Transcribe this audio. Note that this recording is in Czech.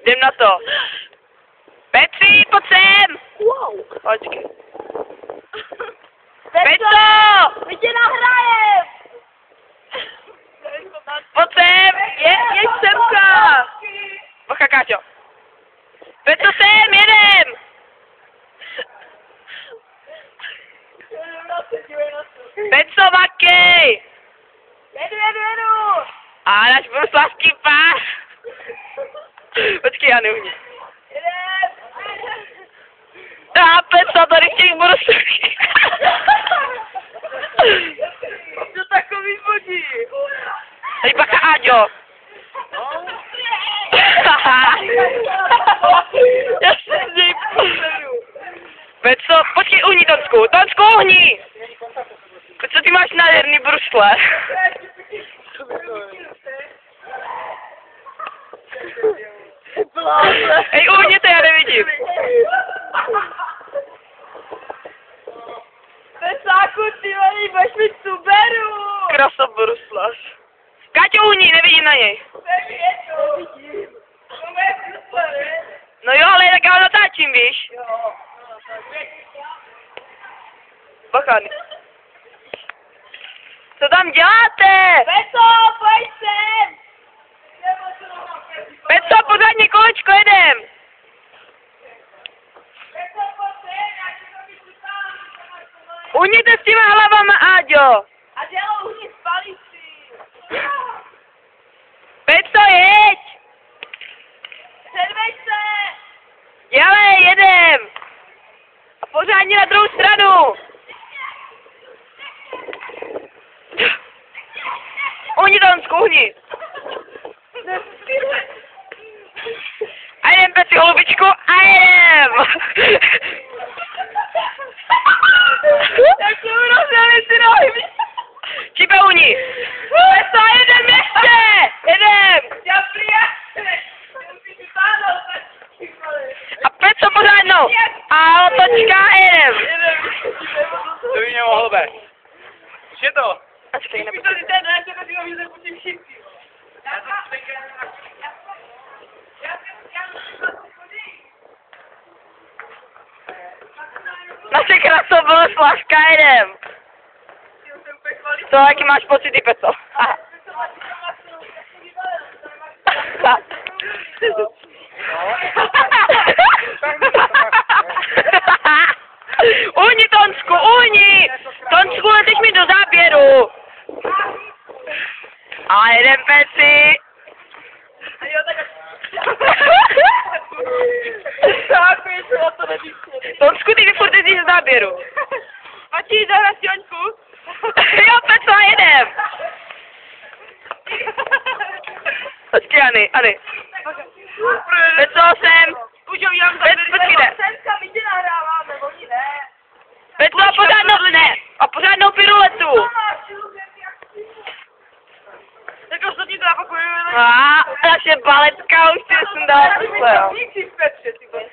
Jdem na to. Petří, pojď sem! Wow. Počkej. Peco! Peco! My tě nahrajem! Pojď sem! Jeď semka! Bacha, Káťo. Peco, sem, jedem! Peco, makej! Jedu! A náš bruslavský pár. Počkej, já neumě. A Peco, tady v těch bruslavských. To takový vodí. Tady bacha, Áďo. Já se z něj poseru. Peco, počkej, uhni, Tonsku. Tonsku, uhni! Peco, ty máš nádherný brusle. Hej, uhněte, já nevidím. Pesáku, ty malý, budeš mít Subaru. Krasobruslas. Káťo, uhni, nevidím na něj. No jo, ale tak já ho natáčím, víš? Bacha. Co tam děláte? Peso, pojď sem! Peco, pořádně kolečko jedem. Uhněte s těma hlavama, Áďo. A dělo uhni spalici. Peco, jeď. Předveď se! Dělej, jedem. A pořádně na druhou stranu. Uhni, Tonsku, uhni. A jdem, Peci, holubičku, a jdem. Jak jsou rozdělili ty nohy. Čipe, uhni. Peco, jedem ještě. Jedem. Já přijde. A Peco, pořádnou. A otočka, jedem. To by nemohlo být. Už je to. Počkej, Když to si ten rád, tak si ho víte pustím všichni. Naše krasobruslavka, jedem. Co, jaký máš pocity, Peco? Aha. Uhni, Tonsku, uhni! Tonsku, leteš mi do záběru. A jeden, Peci. Tonsku, ty furt jezdíš do záběru. A ti zahrát Joňku? Jo, Peco, a jedem. Počkej, Ani. Peco, sem. Už ho udělám za Počkej, jde. Senka, my tě nahráváme, oni ne. Peco, a pořádnou, ne. A pořádnou piruletu. Tak ostatní to napakujeme. A naše baletka už si jsem dala. Nic si v Petře, ty vole.